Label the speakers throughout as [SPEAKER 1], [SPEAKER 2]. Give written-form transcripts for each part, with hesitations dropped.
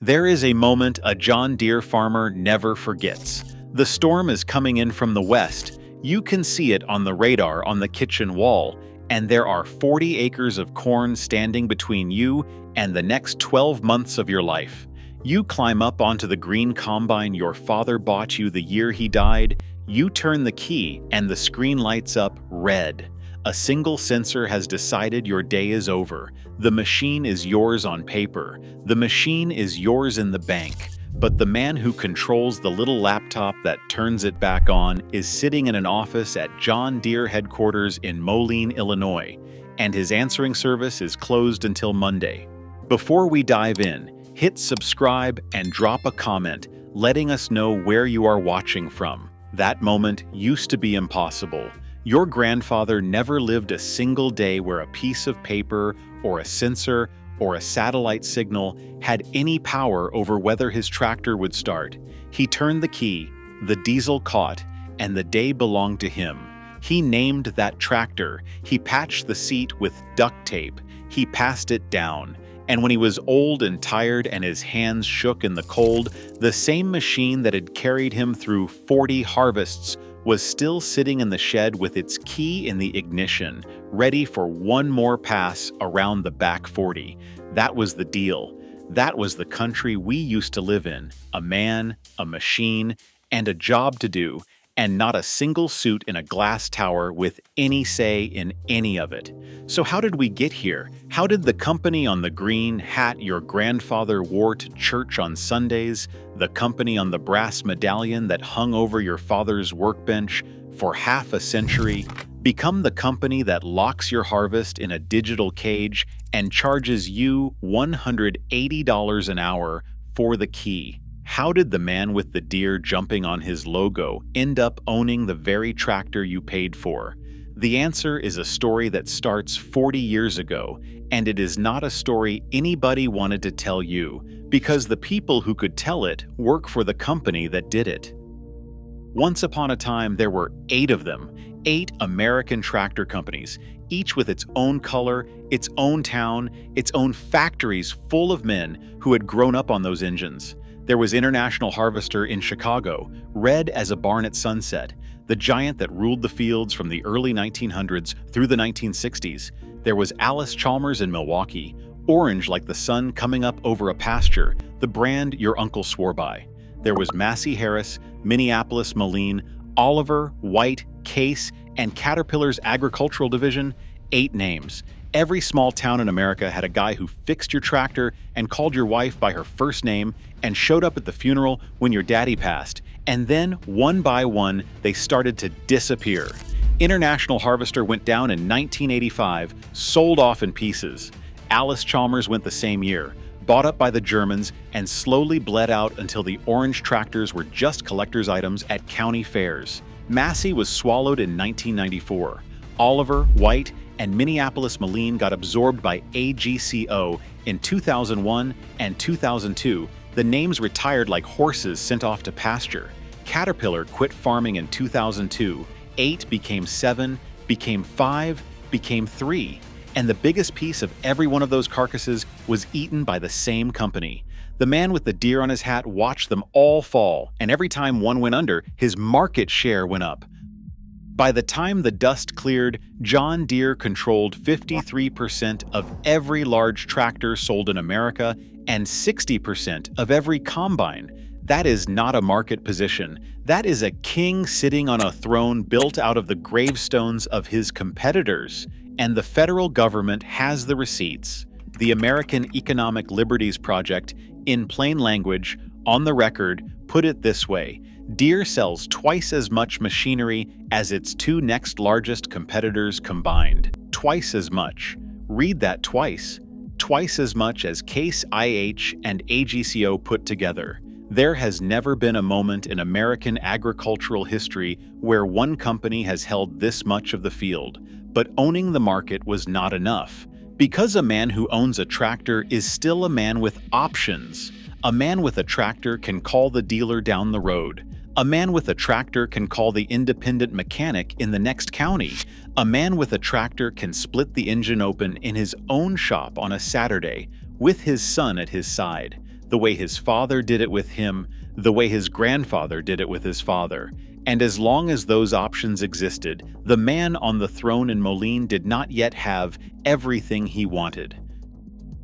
[SPEAKER 1] There is a moment a John Deere farmer never forgets. The storm is coming in from the west. You can see it on the radar on the kitchen wall, and there are 40 acres of corn standing between you and the next 12 months of your life. You climb up onto the green combine your father bought you the year he died. You turn the key, and the screen lights up red. A single sensor has decided your day is over. The machine is yours on paper. The machine is yours in the bank. But the man who controls the little laptop that turns it back on is sitting in an office at John Deere headquarters in Moline, Illinois, and his answering service is closed until Monday. Before we dive in, hit subscribe and drop a comment letting us know where you are watching from. That moment used to be impossible. Your grandfather never lived a single day where a piece of paper or a sensor or a satellite signal had any power over whether his tractor would start. He turned the key, the diesel caught, and the day belonged to him. He named that tractor. He patched the seat with duct tape. He passed it down. And when he was old and tired and his hands shook in the cold, the same machine that had carried him through 40 harvests was still sitting in the shed with its key in the ignition, ready for one more pass around the back 40. That was the deal. That was the country we used to live in. A man, a machine, and a job to do, and not a single suit in a glass tower with any say in any of it. So how did we get here? How did the company on the green hat your grandfather wore to church on Sundays, the company on the brass medallion that hung over your father's workbench for half a century, become the company that locks your harvest in a digital cage and charges you $180 an hour for the key? How did the man with the deer jumping on his logo end up owning the very tractor you paid for? The answer is a story that starts 40 years ago, and it is not a story anybody wanted to tell you, because the people who could tell it work for the company that did it. Once upon a time, there were 8 of them, 8 American tractor companies, each with its own color, its own town, its own factories full of men who had grown up on those engines. There was International Harvester in Chicago, red as a barn at sunset, the giant that ruled the fields from the early 1900s through the 1960s. There was Allis-Chalmers in Milwaukee, orange like the sun coming up over a pasture, the brand your uncle swore by. There was Massey Harris, Minneapolis Moline, Oliver, White, Case, and Caterpillar's agricultural division. 8 names. Every small town in America had a guy who fixed your tractor and called your wife by her first name and showed up at the funeral when your daddy passed. And then, one by one, they started to disappear. International Harvester went down in 1985, sold off in pieces. Allis-Chalmers went the same year, bought up by the Germans, and slowly bled out until the orange tractors were just collector's items at county fairs. Massey was swallowed in 1994. Oliver, White, and Minneapolis Moline got absorbed by AGCO in 2001 and 2002. The names retired like horses sent off to pasture. Caterpillar quit farming in 2002. 8 became 7, became 5, became 3. And the biggest piece of every one of those carcasses was eaten by the same company. The man with the deer on his hat watched them all fall, and every time one went under, his market share went up. By the time the dust cleared, John Deere controlled 53% of every large tractor sold in America and 60% of every combine. That is not a market position. That is a king sitting on a throne built out of the gravestones of his competitors. And the federal government has the receipts. The American Economic Liberties Project, in plain language, on the record, put it this way: Deere sells twice as much machinery as its 2 next largest competitors combined. Twice as much. Read that twice. Twice as much as Case IH and AGCO put together. There has never been a moment in American agricultural history where one company has held this much of the field. But owning the market was not enough. Because a man who owns a tractor is still a man with options. A man with a tractor can call the dealer down the road. A man with a tractor can call the independent mechanic in the next county. A man with a tractor can split the engine open in his own shop on a Saturday with his son at his side. the way his father did it with him, the way his grandfather did it with his father. And as long as those options existed, the man on the throne in Moline did not yet have everything he wanted.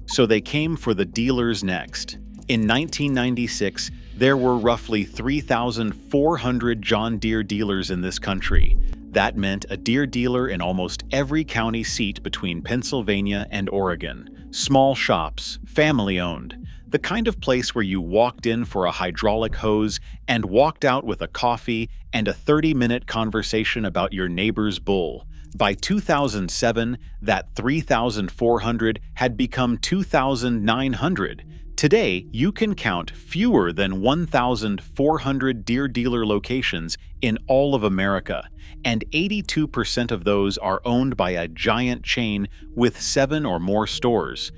[SPEAKER 1] So they came for the dealers next. In 1996, there were roughly 3,400 John Deere dealers in this country. That meant a Deere dealer in almost every county seat between Pennsylvania and Oregon. Small shops, family-owned. The kind of place where you walked in for a hydraulic hose and walked out with a coffee and a 30-minute conversation about your neighbor's bull. By 2007, that 3,400 had become 2,900. Today, you can count fewer than 1,400 Deere dealer locations in all of America, and 82% of those are owned by a giant chain with 7 or more stores.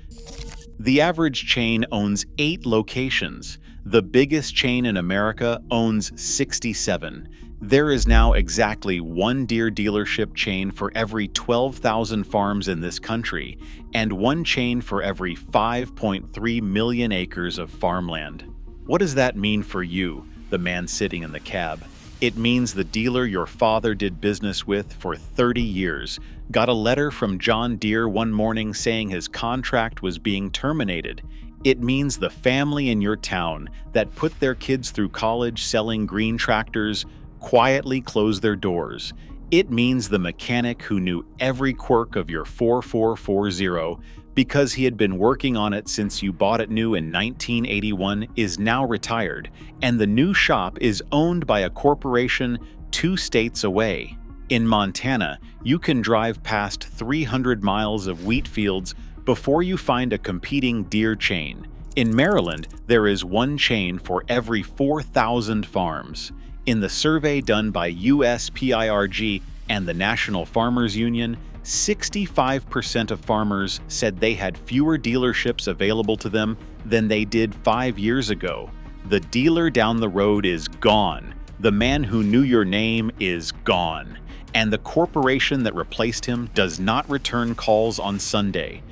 [SPEAKER 1] The average chain owns 8 locations. The biggest chain in America owns 67. There is now exactly one Deere dealership chain for every 12,000 farms in this country, and one chain for every 5.3 million acres of farmland. What does that mean for you, the man sitting in the cab? It means the dealer your father did business with for 30 years got a letter from John Deere one morning saying his contract was being terminated. It means the family in your town that put their kids through college selling green tractors quietly close their doors. It means the mechanic who knew every quirk of your 4440 because he had been working on it since you bought it new in 1981 is now retired, and the new shop is owned by a corporation 2 states away. In Montana, you can drive past 300 miles of wheat fields before you find a competing Deere chain. In Maryland, there is one chain for every 4,000 farms. In the survey done by USPIRG and the National Farmers Union, 65% of farmers said they had fewer dealerships available to them than they did 5 years ago. The dealer down the road is gone. The man who knew your name is gone. And the corporation that replaced him does not return calls on Sunday.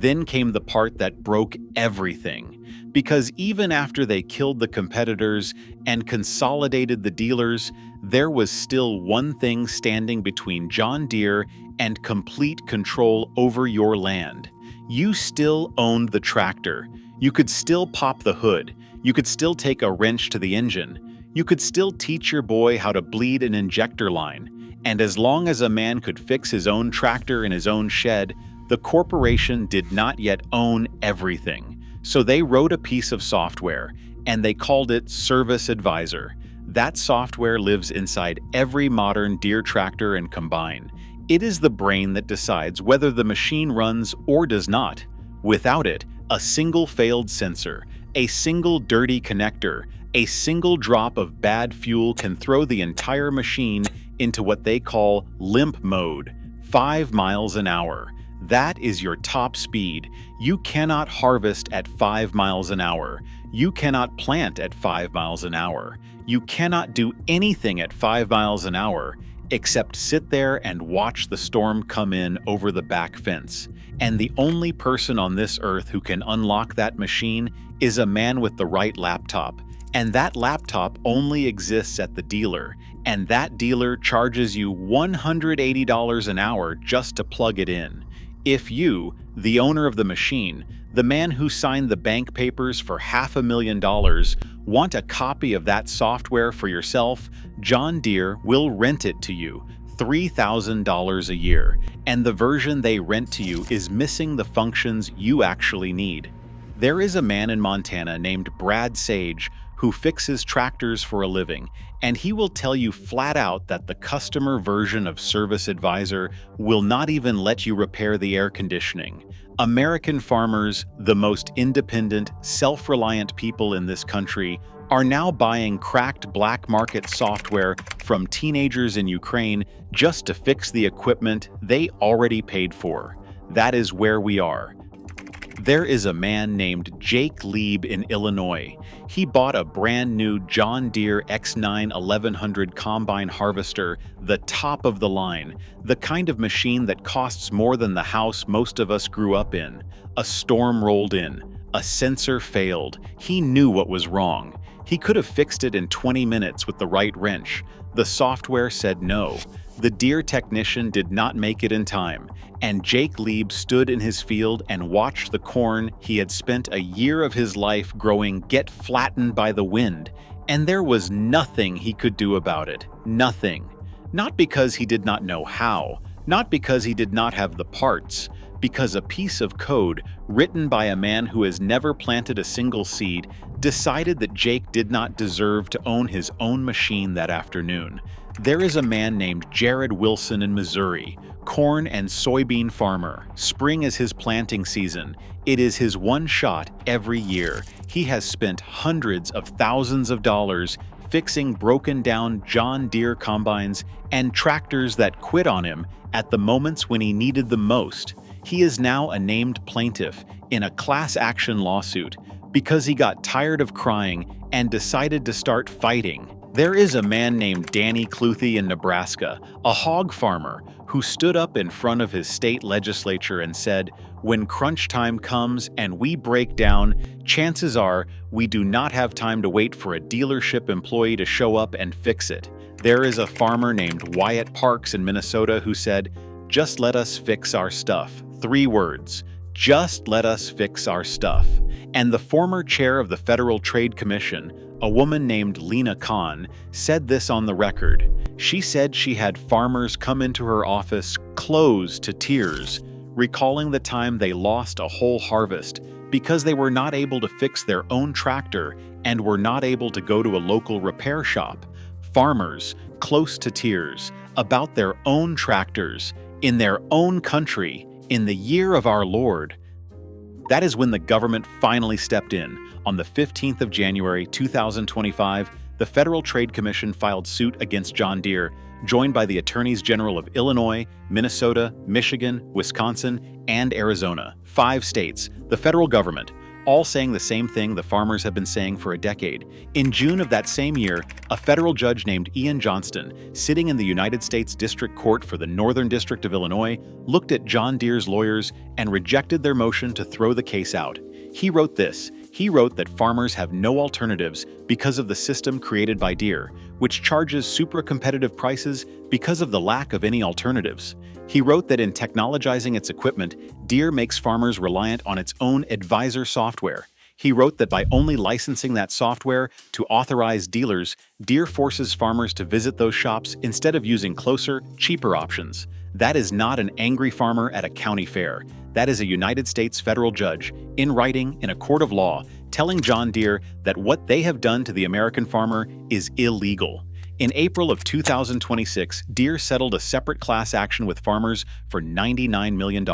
[SPEAKER 1] Then came the part that broke everything, because even after they killed the competitors and consolidated the dealers, there was still one thing standing between John Deere and complete control over your land. You still owned the tractor. You could still pop the hood. You could still take a wrench to the engine. You could still teach your boy how to bleed an injector line. And as long as a man could fix his own tractor in his own shed, the corporation did not yet own everything. So they wrote a piece of software, and they called it Service Advisor. That software lives inside every modern Deere tractor and combine. It is the brain that decides whether the machine runs or does not. Without it, a single failed sensor, a single dirty connector, a single drop of bad fuel can throw the entire machine into what they call limp mode, 5 miles an hour. That is your top speed. You cannot harvest at 5 miles an hour. You cannot plant at 5 miles an hour. You cannot do anything at 5 miles an hour except sit there and watch the storm come in over the back fence. And the only person on this earth who can unlock that machine is a man with the right laptop. And that laptop only exists at the dealer. And that dealer charges you $180 an hour just to plug it in. If you, the owner of the machine, the man who signed the bank papers for $500,000, want a copy of that software for yourself, John Deere will rent it to you, $3,000 a year, and the version they rent to you is missing the functions you actually need. There is a man in Montana named Brad Sage who fixes tractors for a living, and he will tell you flat out that the customer version of Service Advisor will not even let you repair the air conditioning. American farmers, the most independent, self-reliant people in this country, are now buying cracked black market software from teenagers in Ukraine just to fix the equipment they already paid for. That is where we are. There is a man named Jake Lieb in Illinois. He bought a brand new John Deere X9 1100 combine harvester, the top of the line, the kind of machine that costs more than the house most of us grew up in. A storm rolled in. A sensor failed. He knew what was wrong. He could have fixed it in 20 minutes with the right wrench. The software said no. The Deere technician did not make it in time, and Jake Lieb stood in his field and watched the corn he had spent a year of his life growing get flattened by the wind, and there was nothing he could do about it. Nothing. Not because he did not know how, not because he did not have the parts, because a piece of code written by a man who has never planted a single seed decided that Jake did not deserve to own his own machine that afternoon. There is a man named Jared Wilson in Missouri, corn and soybean farmer. Spring is his planting season. It is his one shot every year. He has spent hundreds of thousands of dollars fixing broken down John Deere combines and tractors that quit on him at the moments when he needed them most. He is now a named plaintiff in a class action lawsuit because he got tired of crying and decided to start fighting. There is a man named Danny Cluthy in Nebraska, a hog farmer, who stood up in front of his state legislature and said, "When crunch time comes and we break down, chances are we do not have time to wait for a dealership employee to show up and fix it." There is a farmer named Wyatt Parks in Minnesota who said, "Just let us fix our stuff." 3 words. Just let us fix our stuff. And the former chair of the Federal Trade Commission, a woman named Lena Khan, said this on the record. She said she had farmers come into her office close to tears, recalling the time they lost a whole harvest because they were not able to fix their own tractor and were not able to go to a local repair shop. Farmers close to tears about their own tractors in their own country in the year of our Lord. That is when the government finally stepped in. On the 15th of January 2025, the Federal Trade Commission filed suit against John Deere, joined by the Attorneys General of Illinois, Minnesota, Michigan, Wisconsin, and Arizona. 5 states, the federal government, all saying the same thing the farmers have been saying for a decade. In June of that same year, a federal judge named Ian Johnston, sitting in the United States District Court for the Northern District of Illinois, looked at John Deere's lawyers and rejected their motion to throw the case out. He wrote this. He wrote that farmers have no alternatives because of the system created by Deere, which charges supra-competitive prices because of the lack of any alternatives. He wrote that in technologizing its equipment, Deere makes farmers reliant on its own advisor software. He wrote that by only licensing that software to authorized dealers, Deere forces farmers to visit those shops instead of using closer, cheaper options. That is not an angry farmer at a county fair. That is a United States federal judge, in writing in a court of law, telling John Deere that what they have done to the American farmer is illegal. In April of 2026, Deere settled a separate class action with farmers for $99 million.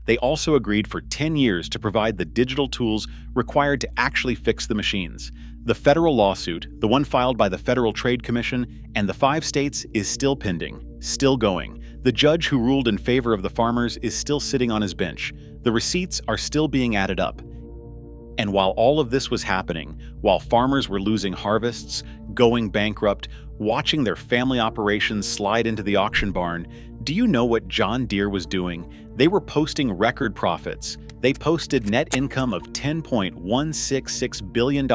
[SPEAKER 1] They also agreed for 10 years to provide the digital tools required to actually fix the machines. The federal lawsuit, the one filed by the Federal Trade Commission and the 5 states, is still pending, still going. The judge who ruled in favor of the farmers is still sitting on his bench. The receipts are still being added up. And while all of this was happening, while farmers were losing harvests, going bankrupt, watching their family operations slide into the auction barn, do you know what John Deere was doing? They were posting record profits. They posted net income of $10.166 billion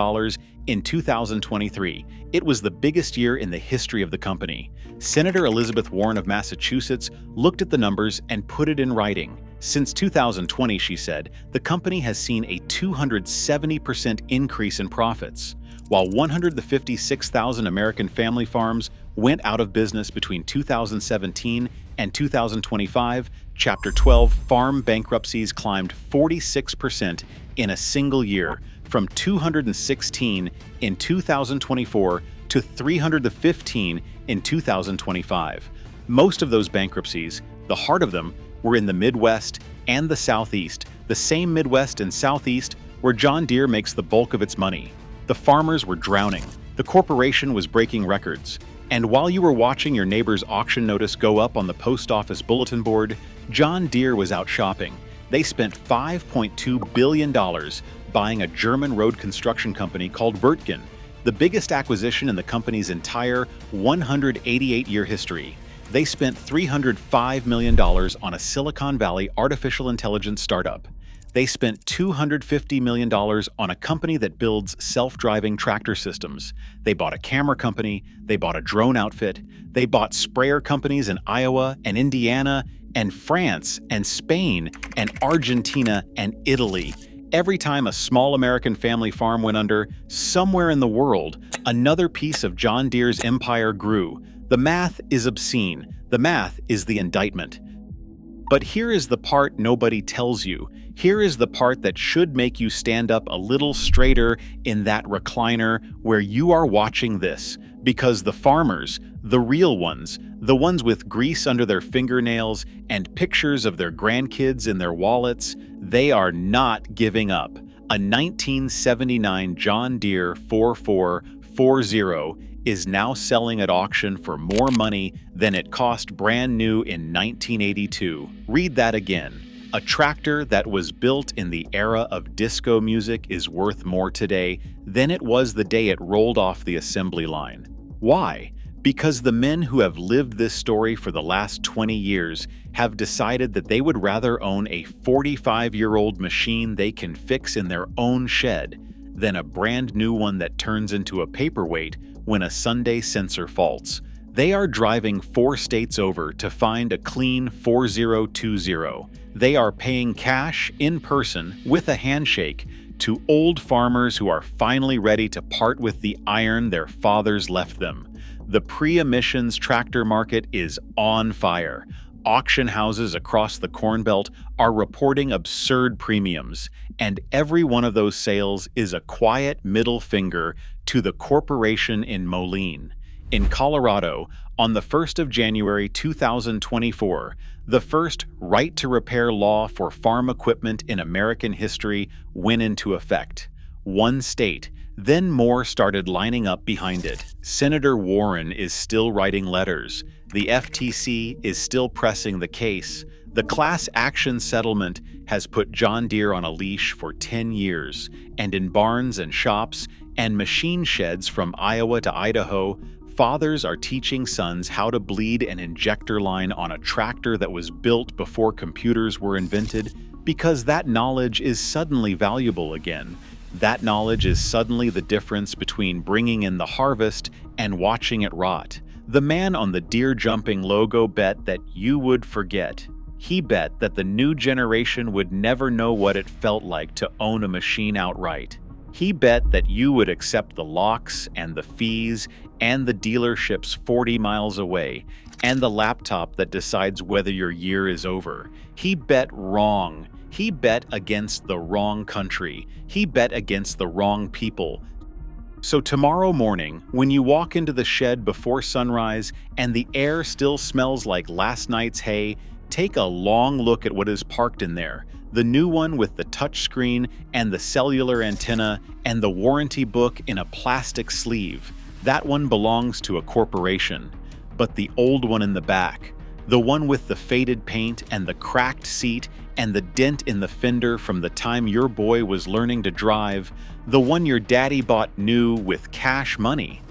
[SPEAKER 1] in 2023. It was the biggest year in the history of the company. Senator Elizabeth Warren of Massachusetts looked at the numbers and put it in writing. Since 2020, she said, the company has seen a 270% increase in profits. While 156,000 American family farms went out of business between 2017 and 2025, Chapter 12 farm bankruptcies climbed 46% in a single year, from 216 in 2024 to 315 in 2025. Most of those bankruptcies, the heart of them, were in the Midwest and the Southeast, the same Midwest and Southeast where John Deere makes the bulk of its money. The farmers were drowning. The corporation was breaking records. And while you were watching your neighbor's auction notice go up on the post office bulletin board, John Deere was out shopping. They spent $5.2 billion buying a German road construction company called Wirtgen, the biggest acquisition in the company's entire 188-year history. They spent $305 million on a Silicon Valley artificial intelligence startup. They spent $250 million on a company that builds self-driving tractor systems. They bought a camera company, they bought a drone outfit, they bought sprayer companies in Iowa and Indiana and France and Spain and Argentina and Italy. Every time a small American family farm went under, somewhere in the world, another piece of John Deere's empire grew. The math is obscene. The math is the indictment. But here is the part nobody tells you. Here is the part that should make you stand up a little straighter in that recliner where you are watching this. Because the farmers, the real ones, the ones with grease under their fingernails and pictures of their grandkids in their wallets, they are not giving up. A 1979 John Deere 4440 is now selling at auction for more money than it cost brand new in 1982. Read that again. A tractor that was built in the era of disco music is worth more today than it was the day it rolled off the assembly line. Why? Because the men who have lived this story for the last 20 years have decided that they would rather own a 45-year-old machine they can fix in their own shed than a brand new one that turns into a paperweight when a Sunday sensor faults. They are driving 4 states over to find a clean 4020. They are paying cash in person with a handshake to old farmers who are finally ready to part with the iron their fathers left them. The pre-emissions tractor market is on fire. Auction houses across the Corn Belt are reporting absurd premiums, and every one of those sales is a quiet middle finger to the corporation in Moline. In Colorado, on the 1st of January 2024, the first right-to-repair law for farm equipment in American history went into effect. One state, then more started lining up behind it. Senator Warren is still writing letters. The FTC is still pressing the case. The class action settlement has put John Deere on a leash for 10 years, and in barns and shops and machine sheds from Iowa to Idaho, fathers are teaching sons how to bleed an injector line on a tractor that was built before computers were invented, because that knowledge is suddenly valuable again. That knowledge is suddenly the difference between bringing in the harvest and watching it rot. The man on the Deere jumping logo bet that you would forget. He bet that the new generation would never know what it felt like to own a machine outright. He bet that you would accept the locks and the fees and the dealerships 40 miles away and the laptop that decides whether your year is over. He bet wrong. He bet against the wrong country. He bet against the wrong people. So tomorrow morning, when you walk into the shed before sunrise and the air still smells like last night's hay, take a long look at what is parked in there. The new one with the touchscreen and the cellular antenna and the warranty book in a plastic sleeve. That one belongs to a corporation. But the old one in the back, the one with the faded paint and the cracked seat and the dent in the fender from the time your boy was learning to drive, the one your daddy bought new with cash money.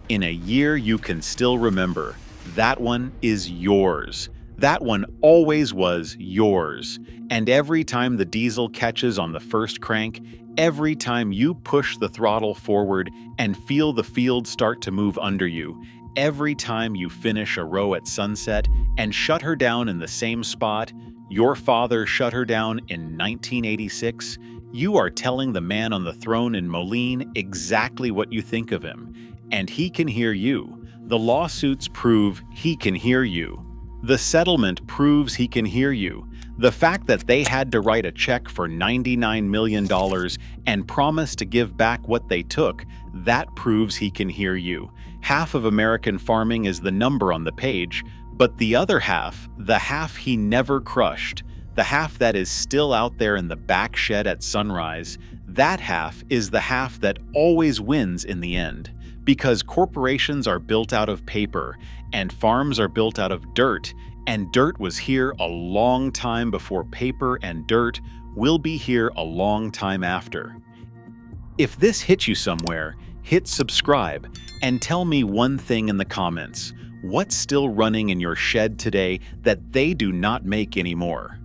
[SPEAKER 1] In a year you can still remember, that one is yours. That one always was yours. And every time the diesel catches on the first crank, every time you push the throttle forward and feel the field start to move under you, every time you finish a row at sunset and shut her down in the same spot your father shut her down in 1986, you are telling the man on the throne in Moline exactly what you think of him. And he can hear you. The lawsuits prove he can hear you. The settlement proves he can hear you. The fact that they had to write a check for $99 million and promise to give back what they took, that proves he can hear you. Half of American farming is the number on the page, but the other half, the half he never crushed, the half that is still out there in the back shed at sunrise, that half is the half that always wins in the end. Because corporations are built out of paper, and farms are built out of dirt, and dirt was here a long time before paper, and dirt will be here a long time after. If this hit you somewhere, hit subscribe and tell me one thing in the comments. What's still running in your shed today that they do not make anymore?